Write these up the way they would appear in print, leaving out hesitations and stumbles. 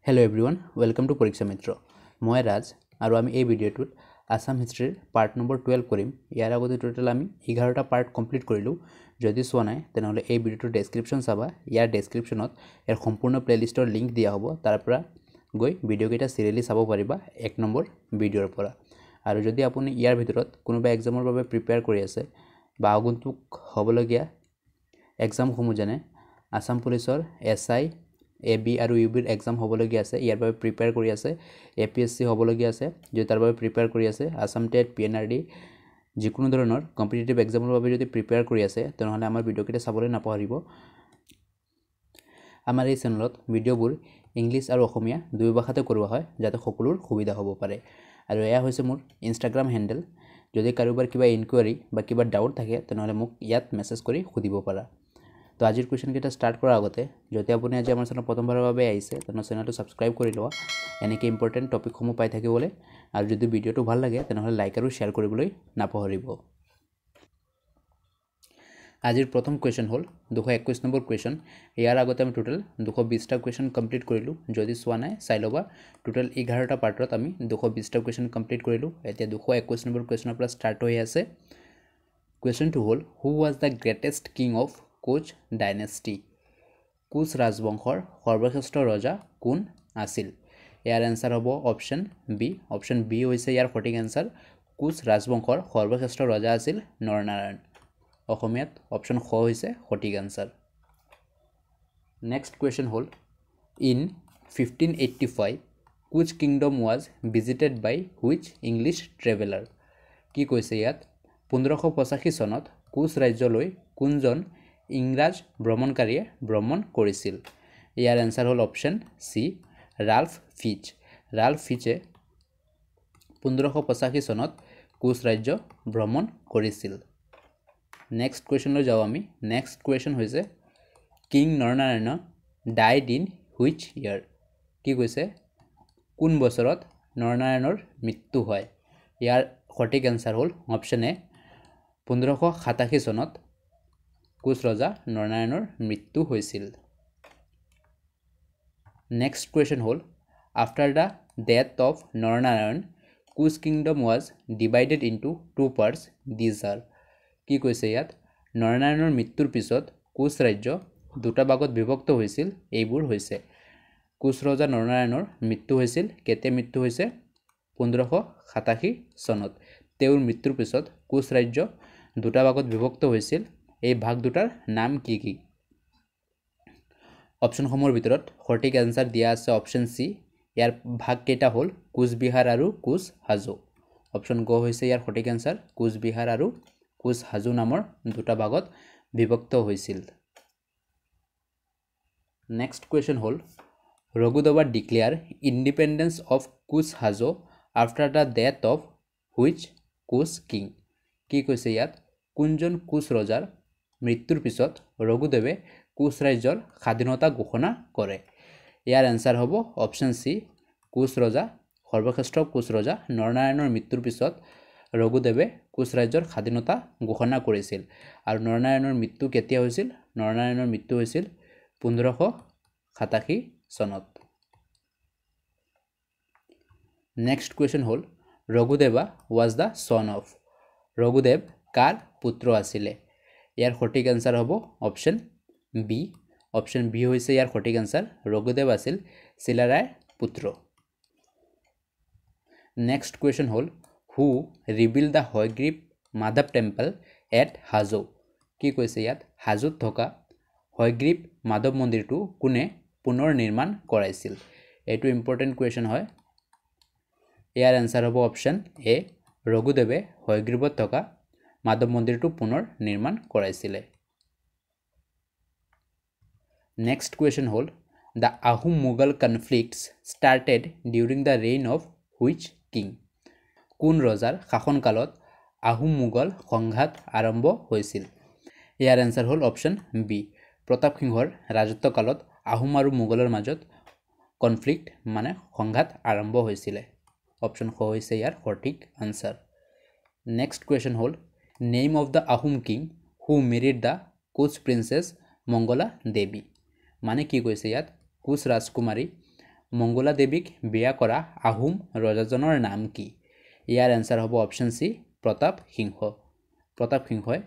hello everyone welcome to परीक्षा मित्र मैं राज और आम ये video Assam history part number 12 करिम यार आगते टोटल आम 11टा पार्ट कमप्लीट करूँ जदि चुना ना तेनहले ये भिडिओ डेस्क्रिप्शन चाबा यार डेस्क्रिप्शनत यार सम्पूर्ण प्लेलिस्टर लिंक दिया हम तार गई भिडिओकेटा सिरियली चाब पारिबा 1 नम्बर भिडिओर पर और जदि आपुनि यार भितरत कोनोबा एग्जाমৰ বাবে प्रिपेयर কৰি আছে বা আগন্তুক হ'বলগীয়া एग्जामসমূह যেনে आसाम पुलिसर SI AB और UB एग्जाम होबलगिया আছে ইয়াৰ বাবে প্ৰিপেয়াৰ কৰি আছে APSC होबलगिया আছে যে তাৰ বাবে প্ৰিপেয়াৰ কৰি আছে আসাম টেট PNRD যিকোনো ধৰণৰ কম্পিটিটিভ এক্সামৰ বাবে যদি প্ৰিপেয়াৰ কৰি আছে তেনহলে আমাৰ ভিডিওকেটা চাবলৈ নাপাহৰিব আমাৰ এই চেনেলত ভিডিওবোৰ ইংলিশ আৰু অসমীয়া দুই ভাষাতে কৰোৱা হয় যাতে সকলোৰ সুবিধা হ'ব পাৰে আৰু এয়া হৈছে মোৰ ইনষ্টাগ্ৰাম হ্যান্ডেল যদি কাৰোবাৰ কিবা ইনকুৱাৰী বা কিবা ডাউট থাকে তেনহলে মোক ইয়াত মেসেজ কৰি সুধিব পাৰা तो आज क्वेश्चन केटा स्टार्ट करार आगते जो अपनी आज आम चेनेल प्रथमबार आइसे चेनेल सबसक्राइब कर ला एनेके इम्पर्टेन्ट टपिकসমূह पाई थकिबले और जो भिडिओ भल लगे लाइक और शेयर কৰিবলৈ नापाहरिब आज प्रथम क्वेश्चन हल 221 नम्बर क्वेश्चन यार आगते आम टोटल 220टा क्वेश्चन कमप्लीट करूँ जदि चुना ना चाई लबा टोटल 11टा पार्टत आम 220टा क्वेश्चन कमप्लीट करूँ एतिया 221 नम्बर क्वेश्चनर स्टार्ट हो आसे क्वेश्चन टू हल who was the greatest king of Koch dynasty Koch राजवंशर सर्वश्रेष्ठ रजा कोन आसिल यार आंसर हम ऑप्शन बी होइसे यार सठिक आंसर कोच राजवंशर सर्वश्रेष्ठ रजा आसिल नरनारायण अসমীয়াত ऑप्शन ख होइसे सठिक आंसर नेक्स्ट क्वेश्चन हल in 1585 Koch kingdom was visited by which English traveller कि কৈছে ইয়াত 1585 सनत कोच राज्यলৈ কোনজন इंग्राज भ्रमणकारीये भ्रमण करिছিল यार आंसर हल ऑप्शन सी राल्फ फिचे 1585 सनत कोच राज्य भ्रमण करिছিল नेक्स्ट क्वेश्चन जाओ आमी नेक्स्ट क्वेश्चन होइसे king Naranarayan died in which year कि কৈছে कोन बछरत नरनारायणर मृत्यु হয় यार सठिक आंसर हल ऑप्शन ए 1587 सनत कोच रजा नरनारायणर मृत्यु होइছিল नेक्स्ट क्वेश्चन हल after the death of Naranarayan Koch kingdom was divided into two parts this are कि কৈছে ইয়াত नरनारायणर मृत्युर पिছত कोच राज्य दुटा भागत विभक्त होइছিল এইবোৰ হৈছে कोच रजा नरनारायणर मृत्यु होइছিল केते मृत्यु होइছে 1587 सनत तेउर मृत्युर पिছত कोच राज्य दुटा भागत विभक्त होइছিল এই ভাগ দুটাৰ নাম কি কি অপশনসমূহৰ ভিতৰত সঠিক আনসাৰ দিয়া আছে অপশন সি ইয়াৰ ভাগ কেইটা হল কোচবিহাৰ আৰু কোচহাজো অপশন গ হৈছে ইয়াৰ সঠিক আনসাৰ কোচবিহাৰ আৰু কোচহাজো নামৰ দুটা ভাগত বিভক্ত হৈছিল নেক্সট কোৱেশ্চন হল Raghudeva declare independence of Koch Hajo after the death of which Koch king কি কৈছে ইয়াত কোনজন কোচ ৰজাৰ মৃত্যুৰ পিছত ৰঘুদেৱে কোচ ৰাজ্যৰ স্বাধীনতা ঘোষণা কৰে ইয়াৰ আনসাৰ হ'ব অপশন সি কোচ ৰজা সৰ্বশ্ৰেষ্ঠ কোচ ৰজা নৰনাৰায়ণৰ মৃত্যুৰ পিছত ৰঘুদেৱে কোচ ৰাজ্যৰ স্বাধীনতা ঘোষণা কৰিছিল আৰু নৰনাৰায়ণৰ মৃত্যু কেতিয়া হৈছিল নৰনাৰায়ণৰ মৃত্যু হৈছিল 1587 চনত নেক্সট কোৱেশ্চন হল Raghudev was the son of Raghudev কাৰ পুত্ৰ আছিলে यार सठिक आंसर हम ऑप्शन बी होइसे यार सठिक आंसर रघुदेव आसिल शिलाराय पुत्र नेक्स्ट क्वेश्चन हल who rebuild the Hayagriva Madhava temple at Hajo कि কৈছে ইয়াত হাজোত থকা হয়গ্ৰীৱ মাধৱ মন্দিৰটো কোনে পুনৰ নিৰ্মাণ কৰাইছিল এটো ইম্পৰ্টেন্ট क्वेश्चन হয় ইয়াৰ आंसर হ'ব অপশন এ ৰঘুদেৱে হয়গ্ৰীৱত থকা माधव मंदिर तो पुनर निर्माण कराइছিলে नेक्स्ट क्वेश्चन हल the Ahom Mughal conflicts started during the reign of which king कोन रजार शासन काলত आहोम मुगल संघात आरम्भ হৈছিল ইয়াৰ आंसर हल ऑप्शन बी प्रताप सिंहर राजत्व काলত आहोम और मुगलर মাজত कन्फ्लिक्ट माने संघात आरम्भ হৈছিল ऑप्शन ख হৈছে ইয়াৰ সঠিক आंसर नेक्स्ट क्वेश्चन हल name of the Ahom king who married the Koch princess Mangala Devi माने कि কৈছে ইয়াত কোচ राजकुमारी মংগলা দেৱীক বিয়া কৰা আহোম ৰজাজনৰ নাম কি ইয়াৰ এনসাৰ হ'ব অপশন সি প্ৰতাপ সিংহ প্ৰতাপ সিংহই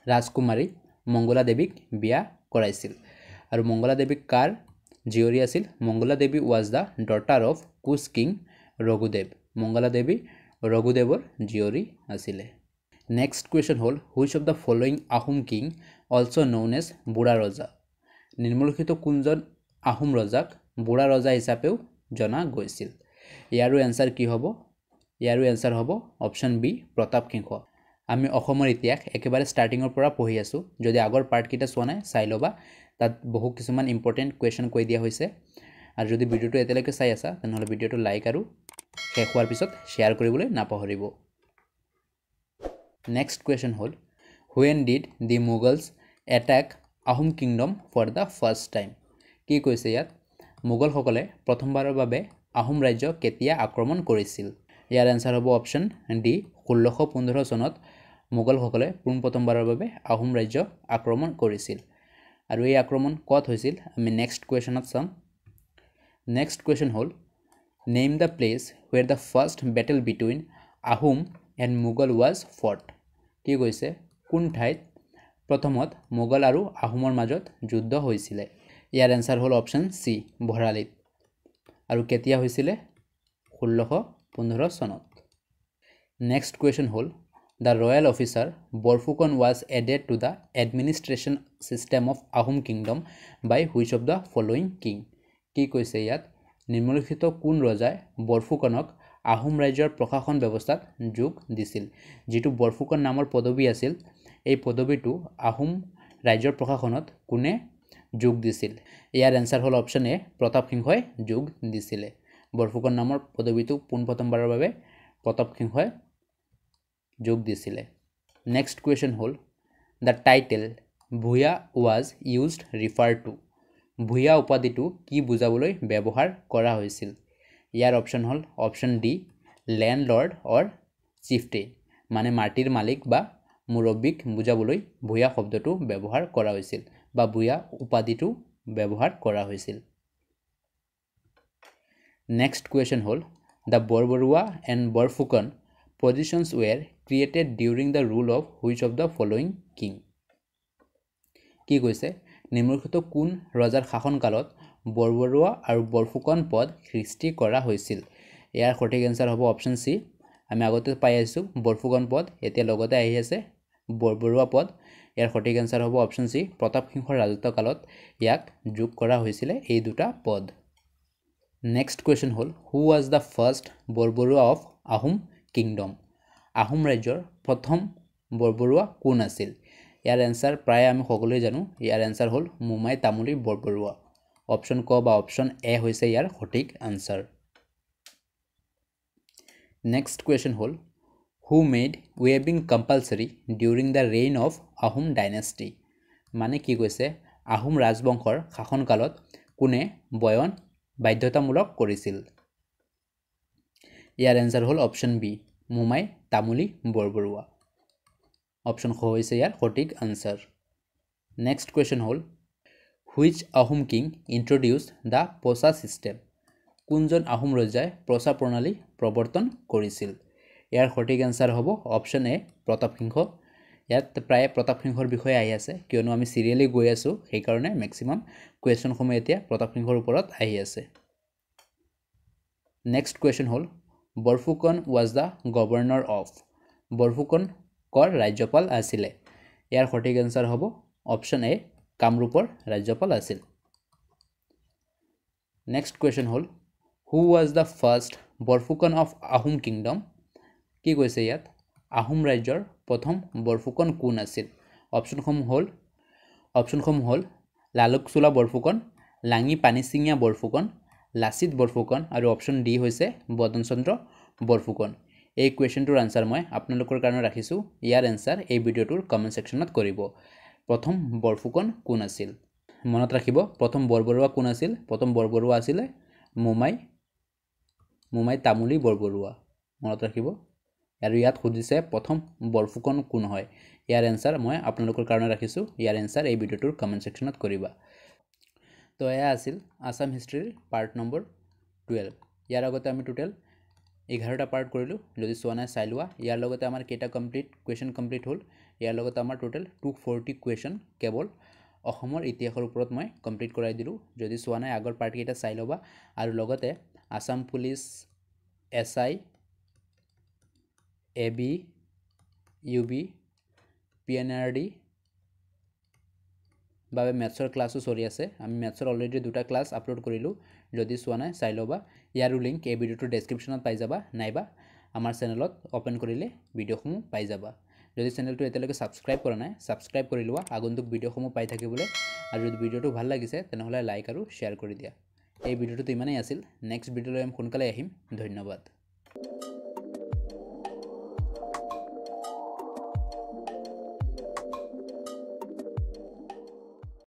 ৰাজকুমাৰী মংগলা দেৱীক বিয়া কৰাইছিল আৰু মংগলা দেৱী কাৰ জীয়ৰী আছিল Mangala Devi was the daughter of Koch king Raghudev Mangala Devi ৰঘুদেৱৰ জীয়ৰী আছিল নেক্সট কুৱেশ্যন হ'ল which of the following Ahom king also' known as বুঢ়া ৰজা নিম্নলিখিত কোনজন আহোম ৰজাক বুঢ়া ৰজা হিচাপেও জনা গৈছিল ইয়াৰো এনসাৰ কি হ'ব ইয়াৰো এনসাৰ হ'ব অপশন বি প্ৰতাপ সিংহ আমি অসমৰ ইতিহাস একেবাৰে ষ্টাৰ্টিঙৰ পৰা পঢ়ি আছোঁ যদি আগৰ পাৰ্টকেইটা চোৱা নাই চাই ল'বা তাত বহু কিছুমান ইম্পৰ্টেণ্ট কুৱেশ্যন কৈ দিয়া হৈছে আৰু যদি ভিডিঅ'টো এতিয়ালৈকে চাই আছা তেনেহ'লে ভিডিঅ'টো লাইক আৰু শেষ হোৱাৰ পিছত শ্বেয়াৰ কৰিবলৈ নাপাহৰিব নেক্সট কুৱেশ্যন হ'ল when did the Mughals attack Ahom kingdom for the first time কি কৈছে ইয়াত মোগলসকলে প্ৰথমবাৰৰ বাবে আহোম ৰাজ্য কেতিয়া আক্ৰমণ কৰিছিল ইয়াৰ এনসাৰ হ'ব অপশন ডি 1615 চনত মোগলসকলে পোনপ্ৰথমবাৰৰ বাবে আহোম ৰাজ্য আক্ৰমণ কৰিছিল আৰু এই আক্ৰমণ ক'ত হৈছিল আমি নেক্সট কুৱেশ্যনত চাম নেক্সট কুৱেশ্যন হ'ল name the place where the first battle between Ahom and Mughal was fought কি কৈছে কোন ঠাইত প্ৰথমত মোগল আৰু আহোমৰ মাজত যুদ্ধ হৈছিলে ইয়াৰ এনসাৰ হ'ল অপশন সি ভৰালিত আৰু কেতিয়া হৈছিলে 1615 চনত নেক্সট কুৱেশ্যন হ'ল the royal officer Borphukan was added to the administration system of Ahom kingdom by which of the following king কি কৈছে ইয়াত নিম্নলিখিত কোন ৰজাই বৰফুকনক আহোম ৰাজ্যৰ প্ৰশাসন ব্যৱস্থাত যোগ দিছিল যিটো বৰফুকন নামৰ পদবী আছিল এই পদবীটো আহোম ৰাজ্যৰ প্ৰশাসনত কোনে যোগ দিছিল ইয়াৰ এনসাৰ হ'ল অপশন এ প্ৰতাপ সিংহই যোগ দিছিলে বৰফুকন নামৰ পদবীটো পোনপ্ৰথমবাৰৰ বাবে প্ৰতাপ সিংহই যোগ দিছিলে নেক্সট কুৱেশ্যন হ'ল the title Bhuyan was used refer to Bhuyan উপাধিটো কি বুজাবলৈ ব্যৱহাৰ কৰা হৈছিল ইয়াৰ অপশন হ'ল option D landlord or chieftain মানে মাটিৰ মালিক বা মুৰব্বীক বুজাবলৈ ভূঞা শব্দটো ব্যৱহাৰ কৰা হৈছিল বা ভূঞা উপাধিটো ব্যৱহাৰ কৰা হৈছিল নেক্সট কুৱেশ্যন হ'ল the Borbarua and Borphukan positions were created during the rule of which of the following king কি কৈছে নিম্নলিখিত কোন ৰজাৰ শাসনকালত বৰবৰুৱা আৰু বৰফুকন পদ সৃষ্টি কৰা হৈছিল ইয়াৰ সঠিক এনসাৰ হ'ব অপশন সি আমি আগতে পাই আছোঁ বৰফুকন পদ এতিয়া লগতে আহি আছে বৰবৰুৱা পদ ইয়াৰ সঠিক এনসাৰ হ'ব অপশন সি প্ৰতাপ সিংহৰ ৰাজত্বকালত ইয়াক যোগ কৰা হৈছিলে এই দুটা পদ নেক্সট কুৱেশ্যন হ'ল who was the first Borbarua of Ahom kingdom Ahom ৰাজ্যৰ প্ৰথম বৰবৰুৱা কোন আছিল ইয়াৰ এনসাৰ প্ৰায় আমি সকলোৱে জানো ইয়াৰ এনসাৰ হ'ল মোমাই তামুলী বৰবৰুৱা অপশন ক বা অপশন এ হৈছে ইয়াৰ সঠিক আনসাৰ নেক্সট কুৱেশ্যন হ'ল হু মেড ৱেবিং compulsory during the reign of Ahom dynasty মানে কি কৈছে আহোম ৰাজবংশৰ শাসনকালত কোনে বয়ন বাধ্যতামূলক কৰিছিল ইয়াৰ এনসাৰ হ'ল অপশন বি মোমাই তামুলী বৰবৰুৱা অপশন খ হৈছে ইয়াৰ সঠিক আনসাৰ নেক্সট কুৱেশ্যন হ'ল which Ahom king introduce the পচা ছিষ্টেম কোনজন আহোম ৰজাই প্ৰচা প্ৰণালী প্ৰৱৰ্তন কৰিছিল ইয়াৰ সঠিক এনসাৰ হ'ব অপশন এ প্ৰতাপ সিংহ ইয়াত প্ৰায় প্ৰতাপ সিংহৰ বিষয়ে আহি আছে কিয়নো আমি চিৰিয়েলি গৈ আছোঁ সেইকাৰণে মেক্সিমাম কুৱেশ্যনসমূহ এতিয়া প্ৰতাপ সিংহৰ ওপৰত আহি আছে নেক্সট কুৱেশ্যন হ'ল Borphukan was the governor of Borphukan কৰ ৰাজ্যপাল আছিলে ইয়াৰ সঠিক এনসাৰ হ'ব অপশন এ কামৰূপৰ ৰাজ্যপাল আছিল নেক্সট কুৱেশ্যন হ'ল who was the first Borphukan of Ahom kingdom কি কৈছে ইয়াত আহোম ৰাজ্যৰ প্ৰথম বৰফুকন কোন আছিল অপশনসমূহ হ'ল লালুকচোলা বৰফুকন লাঙি পানীচিঙীয়া বৰফুকন লাচিত বৰফুকন আৰু অপশন ডি হৈছে বদন চন্দ্ৰ বৰফুকন এই কুৱেশ্যনটোৰ আনসাৰ মই আপোনালোকৰ কাৰণে ৰাখিছোঁ ইয়াৰ এনসাৰ এই ভিডিঅ'টোৰ কমেণ্ট ছেকশ্যনত কৰিব প্ৰথম বৰফুকন কোন আছিল মনত ৰাখিব প্ৰথম বৰবৰুৱা কোন আছিল প্ৰথম বৰবৰুৱা আছিলে মোমাই তামুলী বৰবৰুৱা মনত ৰাখিব আৰু ইয়াত সুধিছে প্ৰথম বৰফুকন কোন হয় ইয়াৰ এনসাৰ মই আপোনালোকৰ কাৰণে ৰাখিছোঁ ইয়াৰ এনসাৰ এই ভিডিঅ'টোৰ কমেণ্ট ছেকশ্যনত কৰিবা তো এয়া আছিল আসাম হিষ্ট্ৰীৰ পাৰ্ট নম্বৰ 12 ইয়াৰ আগতে আমি টোটেল 11টা পাৰ্ট কৰিলোঁ যদি চোৱা নাই চাই লোৱা ইয়াৰ লগতে আমাৰ কেইটা কুৱেশ্যন কমপ্লিট হ'ল ইয়াৰ লগতে আমাৰ টোটেল 240 কুৱেশ্যন কেৱল অসমৰ ইতিহাসৰ ওপৰত মই কমপ্লিট কৰাই দিলোঁ যদি চোৱা নাই আগৰ পাৰ্ট কেইটা চাই ল'বা আৰু লগতে Assam police SI AB UB PNRD বাবে মেথছৰ ক্লাছো চলি আছে আমি মেথছৰ অলৰেডি দুটা ক্লাছ আপলোড কৰিলোঁ যদি চোৱা নাই চাই ল'বা ইয়াৰো লিংক এই ভিডিঅ'টোৰ ডেছক্ৰিপশ্যনত পাই যাবা নাইবা আমাৰ চেনেলত অপেন কৰিলে ভিডিঅ'সমূহ পাই যাবা যদি চেনেলটো এতিয়ালৈকে ছাবস্ক্ৰাইব কৰা নাই ছাবস্ক্ৰাইব কৰি লোৱা আগন্তুক ভিডিঅ'সমূহ পাই থাকিবলৈ আৰু যদি ভিডিঅ'টো ভাল লাগিছে তেনেহ'লে লাইক আৰু শ্বেয়াৰ কৰি দিয়া এই ভিডিঅ'টো ইমানেই আছিল নেক্সট ভিডিঅ'লৈ আমি সোনকালে আহিম ধন্যবাদ